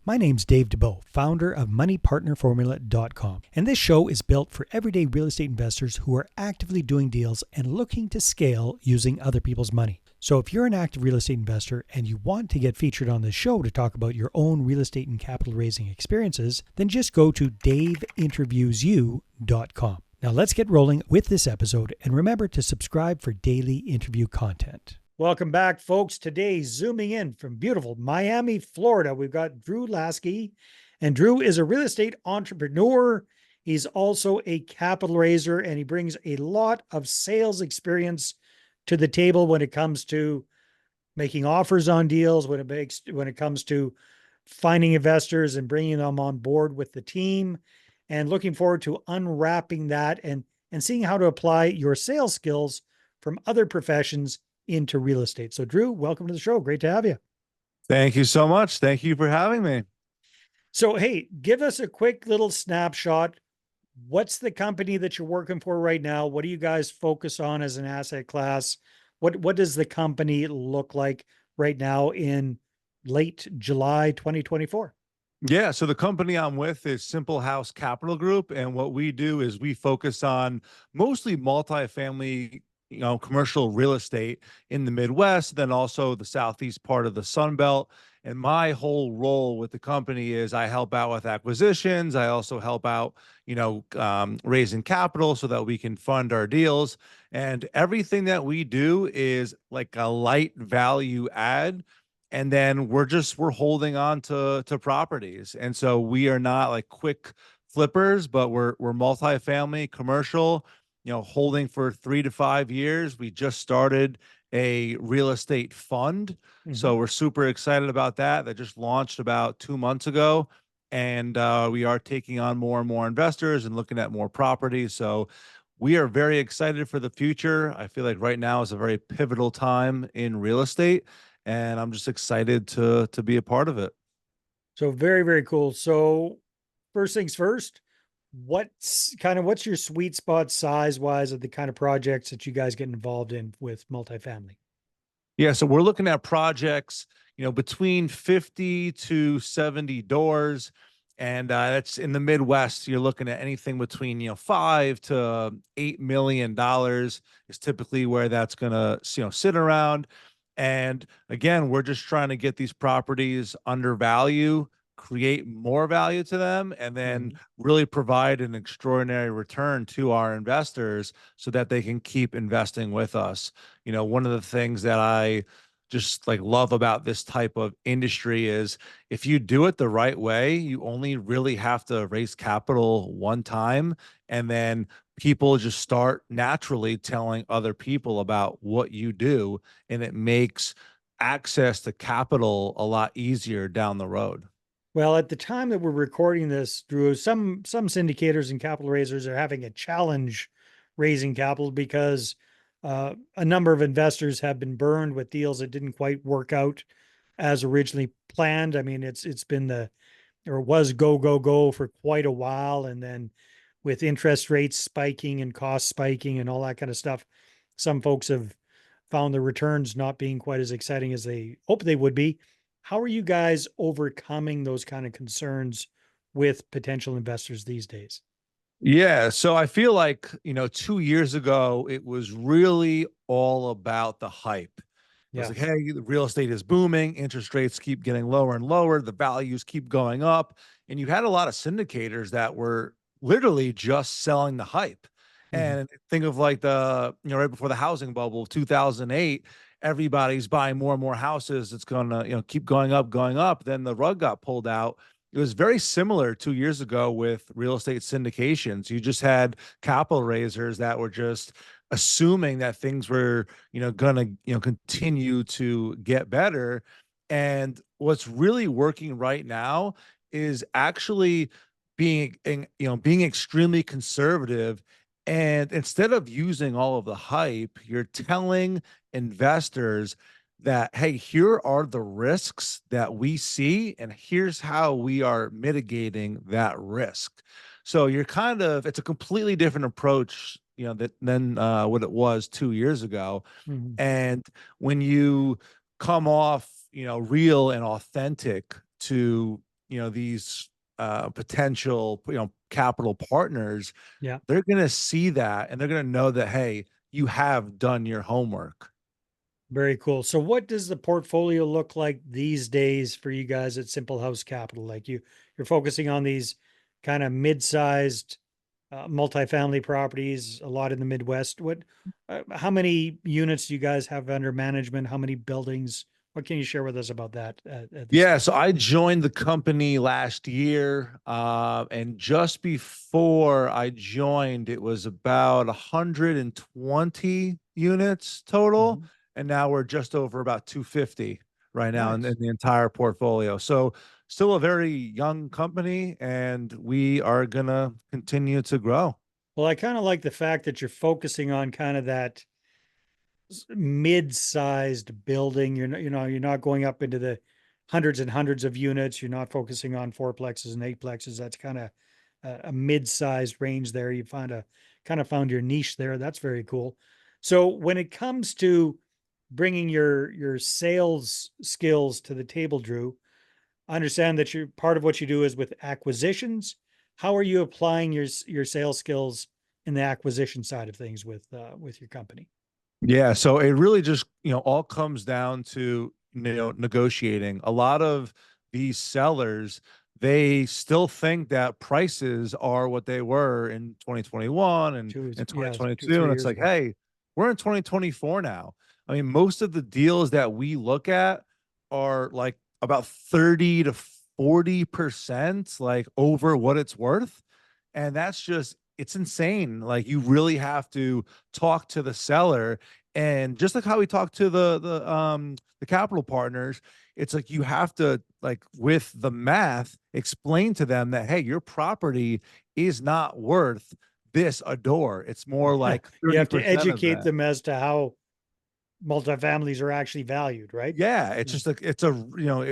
My name's Dave DeBoe, founder of MoneyPartnerFormula.com, and this show is built for everyday real estate investors who are actively doing deals and looking to scale using other people's money. So if you're an active real estate investor and you want to get featured on this show to talk about your own real estate and capital raising experiences, then just go to daveinterviewsyou.com. Now let's get rolling with this episode, and remember to subscribe for daily interview content. Welcome back, folks. Today, zooming in from beautiful Miami, Florida, we've got Drew Lasky. And Drew is a real estate entrepreneur. He's also a capital raiser, and he brings a lot of sales experience to the table when it comes to making offers on deals, when it comes to finding investors and bringing them on board with the team, and looking forward to unwrapping that and seeing how to apply your sales skills from other professions into real estate. So Drew, welcome to the show. Great to have you. Thank you so much. Thank you for having me. So, hey, give us a quick little snapshot. What's the company that you're working for right now? What do you guys focus on as an asset class? What does the company look like right now in late July 2024? Yeah, so the company I'm with is Simple House Capital Group, and what we do is we focus on mostly multifamily, commercial real estate in the Midwest, then also the southeast part of the Sun Belt. And my whole role with the company is I help out with acquisitions. I also help out, raising capital so that we can fund our deals. And everything that we do is like a light value add. And then we're holding on to properties. And so we are not like quick flippers, but we're multifamily commercial, holding for 3 to 5 years. We just started a real estate fund. So we're super excited about that. That just launched about 2 months ago. And we are taking on more and more investors and looking at more properties. So we are very excited for the future. I feel like right now is a very pivotal time in real estate, and I'm just excited to be a part of it. So very, very cool. So first things first, what's your sweet spot size wise of the kind of projects that you guys get involved in with multifamily? Yeah, so we're looking at projects, between 50 to 70 doors. And that's in the Midwest. You're looking at anything between, $5 to $8 million is typically where that's gonna, sit around. And again, we're just trying to get these properties under value, create more value to them, and then really provide an extraordinary return to our investors so that they can keep investing with us. One of the things that I just like love about this type of industry is if you do it the right way, you only really have to raise capital one time, and then people just start naturally telling other people about what you do, and it makes access to capital a lot easier down the road. Well, at the time that we're recording this, Drew, some syndicators and capital raisers are having a challenge raising capital because a number of investors have been burned with deals that didn't quite work out as originally planned. I mean, it's been or was go go go for quite a while, and then with interest rates spiking and cost spiking and all that kind of stuff, some folks have found the returns not being quite as exciting as they hoped they would be. How are you guys overcoming those kind of concerns with potential investors these days? Yeah, so I feel like, 2 years ago, it was really all about the hype. It was Yeah. like, hey, the real estate is booming, interest rates keep getting lower and lower, the values keep going up. And you had a lot of syndicators that were literally just selling the hype. Mhm. And think of like right before the housing bubble of 2008, everybody's buying more and more houses. It's going to, keep going up, going up. Then the rug got pulled out. It was very similar 2 years ago with real estate syndications. You just had capital raisers that were just assuming that things were, gonna, continue to get better. And what's really working right now is actually being extremely conservative. And instead of using all of the hype, you're telling investors that, hey, here are the risks that we see, and here's how we are mitigating that risk. So it's a completely different approach, than what it was 2 years ago. Mhm. And when you come off, real and authentic to these potential, capital partners, Yeah. they're going to see that and they're going to know that, hey, you have done your homework. Very cool. So what does the portfolio look like these days for you guys at Simple House Capital? Like you're focusing on these kind of mid-sized multifamily properties, a lot in the Midwest. How many units do you guys have under management? How many buildings? What can you share with us about that at this Yeah, time? so I joined the company last year, and just before I joined, it was about 120 units total, Mhm. and now we're just over about 250 right now in Nice. the entire portfolio. So still a very young company, and we are gonna continue to grow. Well, I kind of like the fact that you're focusing on kind of that mid-sized building. You're not going up into the hundreds and hundreds of units. You're not focusing on fourplexes and eightplexes. That's kind of a mid-sized range there. You find a kind of found your niche there. That's very cool. So when it comes to bringing your sales skills to the table, Drew, I understand that you're part of what you do is with acquisitions. How are you applying your sales skills in the acquisition side of things with your company? Yeah, so it really just, all comes down to, negotiating. A lot of these sellers, they still think that prices are what they were in 2021 and Yeah, two, 2022. And three it's years like, ago. hey, we're in 2024 now. I mean, most of the deals that we look at are like about 30 to 40% like over what it's worth. And that's just, it's insane. Like you really have to talk to the seller, and just like how we talk to the capital partners, it's like you have to, like, with the math, explain to them that, hey, your property is not worth this a door. It's more like You have to 30% of educate that. them as to how multifamilies are actually valued, right? Yeah, it's Yeah. just like it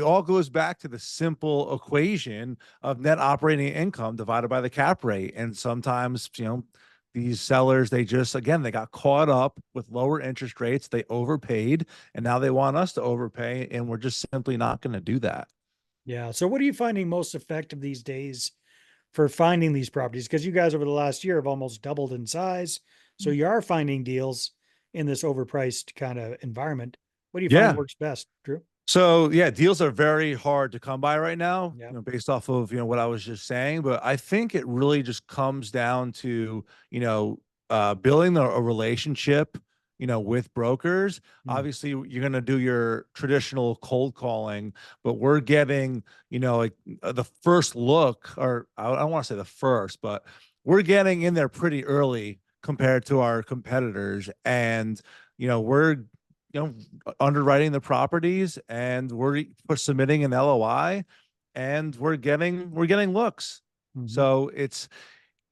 all goes back to the simple equation of net operating income divided by the cap rate. And sometimes, these sellers, they just, again, they got caught up with lower interest rates, they overpaid, and now they want us to overpay, and we're just simply not going to do that. Yeah. So what are you finding most effective these days for finding these properties? Because you guys over the last year have almost doubled in size. So you are finding deals in this overpriced kind of environment. What do you find Yeah. works best, Drew? So yeah, deals are very hard to come by right now, Yeah. based off of, what I was just saying. But I think it really just comes down to, building a relationship, with brokers. Mm. Obviously, you're gonna do your traditional cold calling, but we're getting, like, the first look, or I don't want to say the first, but we're getting in there pretty early compared to our competitors, and we're you know underwriting the properties, and we're submitting an LOI, and we're getting looks. Mhm. So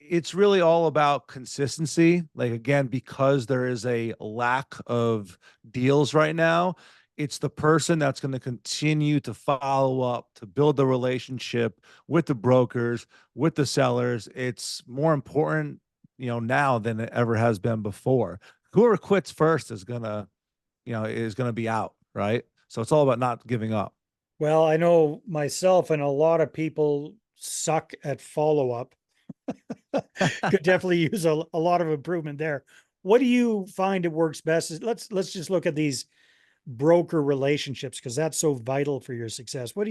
it's really all about consistency. Like, again, because there is a lack of deals right now, it's the person that's going to continue to follow up, to build the relationship with the brokers, with the sellers. It's more important, now than it ever has been before. Whoever quits first is going to be out, right? So it's all about not giving up. Well, I know myself and a lot of people suck at follow up. Could definitely use a lot of improvement there. What do you find it works best? Let's just look at these broker relationships because that's so vital for your success. What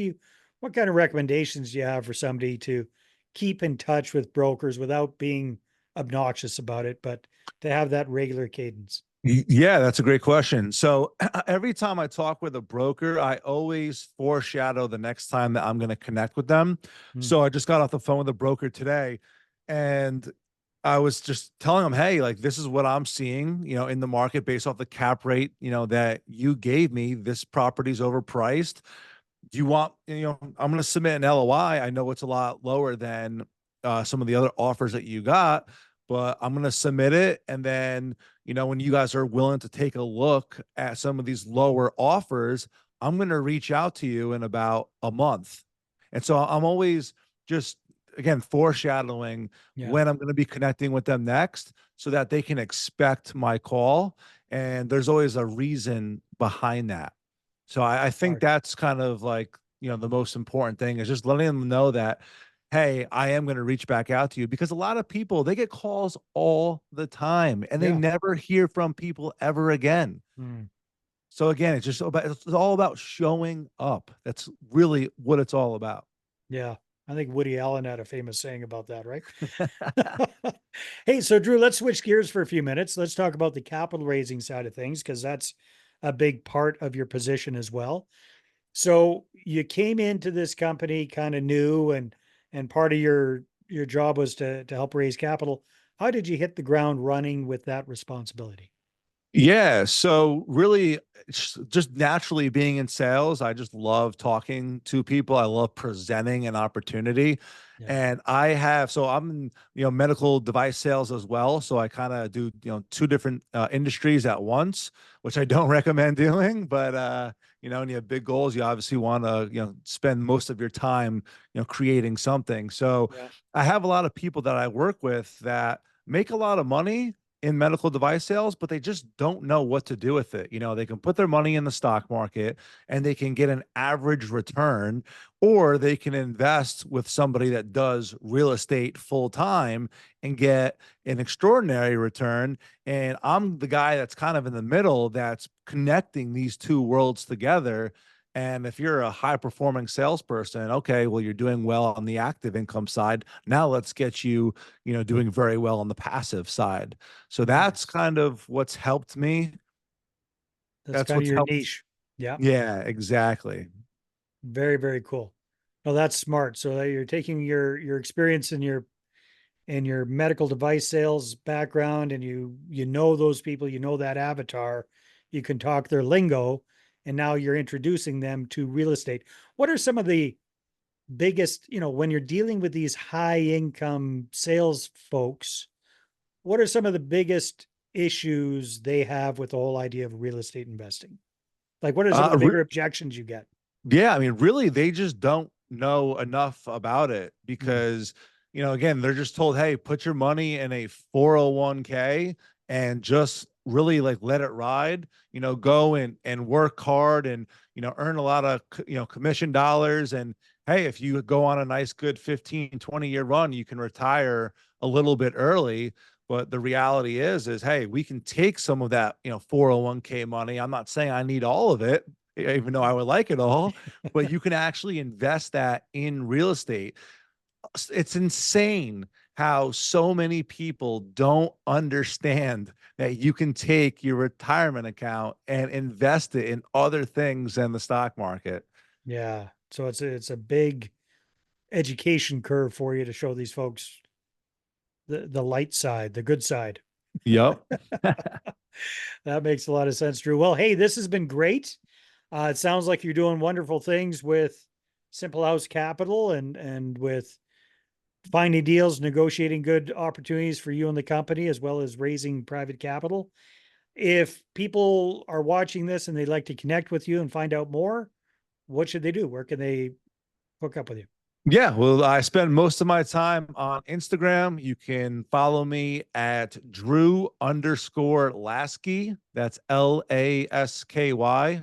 kind of recommendations do you have for somebody to keep in touch with brokers without being obnoxious about it, but to have that regular cadence? Yeah, that's a great question. So every time I talk with a broker, I always foreshadow the next time that I'm going to connect with them. Hmm. So I just got off the phone with a broker today, and I was just telling them, hey, like, this is what I'm seeing, in the market based off the cap rate, that you gave me. This property's overpriced. Do you want, I'm going to submit an LOI. I know it's a lot lower than some of the other offers that you got, but I'm going to submit it. And then, when you guys are willing to take a look at some of these lower offers, I'm going to reach out to you in about a month. And so I'm always just, again, foreshadowing Yeah, when I'm going to be connecting with them next so that they can expect my call. And there's always a reason behind that. So I think smart. that's kind of like the most important thing is just letting them know that, hey, I am going to reach back out to you, because a lot of people, they get calls all the time and they Yeah. never hear from people ever again. Mm. So again, it's all about showing up. That's really what it's all about. Yeah. I think Woody Allen had a famous saying about that, right? Hey, so Drew, let's switch gears for a few minutes. Let's talk about the capital raising side of things, because that's a big part of your position as well. So you came into this company kind of new, and part of your job was to help raise capital. How did you hit the ground running with that responsibility? Yeah. So really, it's just naturally being in sales, I just love talking to people. I love presenting an opportunity. Yeah. And so I'm in, medical device sales as well. So I kind of do, two different industries at once, which I don't recommend doing. But, when you have big goals, you obviously want to, spend most of your time, creating something. So Yeah. I have a lot of people that I work with that make a lot of money in medical device sales, but they just don't know what to do with it. They can put their money in the stock market and they can get an average return, or they can invest with somebody that does real estate full time and get an extraordinary return. And I'm the guy that's kind of in the middle, that's connecting these two worlds together. And if you're a high performing salesperson, okay, well, you're doing well on the active income side. Now let's get you, doing very well on the passive side. So that's Nice. kind of what's helped me. That's That's kind of what's your helped. niche. Yeah. Yeah, exactly. Very, very cool. Well, that's smart. So that you're taking your experience in your medical device sales background, and you know those people, you know that avatar, you can talk their lingo, and now you're introducing them to real estate. What are some of the biggest, when you're dealing with these high income sales folks, what are some of the biggest issues they have with the whole idea of real estate investing? Like, what are some of the Uh, bigger objections you get? Yeah, I mean, really, they just don't know enough about it Mm. because, again, they're just told, hey, put your money in a 401k and just really like let it ride, go and work hard and, earn a lot of, commission dollars. And hey, if you go on a nice, good 15, 20-year run, you can retire a little bit early. But the reality is, hey, we can take some of that, 401k money. I'm not saying I need all of it, even though I would like it all, but you can actually invest that in real estate. It's insane how so many people don't understand that you can take your retirement account and invest it in other things than the stock market. Yeah. So it's a big education curve for you to show these folks the light side, the good side. Yep. That makes a lot of sense, Drew. Well, hey, this has been great. It sounds like you're doing wonderful things with Simple House Capital, and with finding deals, negotiating good opportunities for you and the company, as well as raising private capital. If people are watching this and they'd like to connect with you and find out more, what should they do? Where can they hook up with you? Yeah, well, I spend most of my time on Instagram. You can follow me at Drew_Lasky. That's Lasky,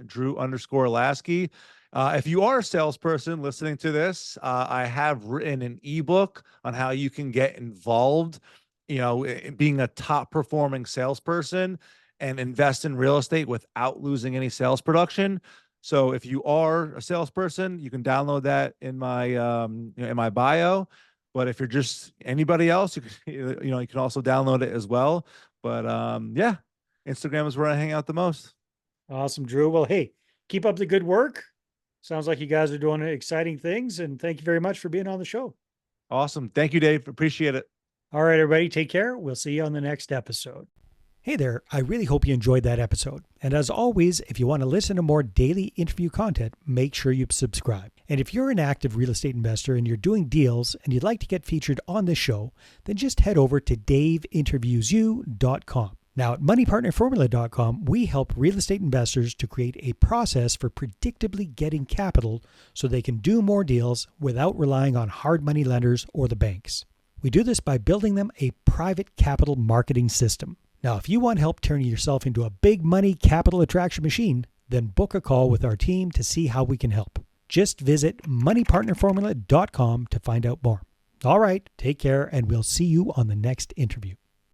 Drew_Lasky. If you are a salesperson listening to this, I have written an ebook on how you can get involved, being a top performing salesperson and invest in real estate without losing any sales production. So if you are a salesperson, you can download that in my in my bio. But if you're just anybody else, you can also download it as well. But yeah, Instagram is where I hang out the most. Awesome, Drew. Well, hey, keep up the good work. Sounds like you guys are doing exciting things, and thank you very much for being on the show. Awesome. Thank you, Dave. Appreciate it. All right, everybody, take care. We'll see you on the next episode. Hey there, I really hope you enjoyed that episode. And as always, if you want to listen to more daily interview content, make sure you subscribe. And if you're an active real estate investor and you're doing deals and you'd like to get featured on this show, then just head over to daveinterviewyou.com. Now at moneypartnerformula.com, we help real estate investors to create a process for predictably getting capital so they can do more deals without relying on hard money lenders or the banks. We do this by building them a private capital marketing system. Now, if you want help turning yourself into a big money capital attraction machine, then book a call with our team to see how we can help. Just visit moneypartnerformula.com to find out more. All right, take care, and we'll see you on the next interview.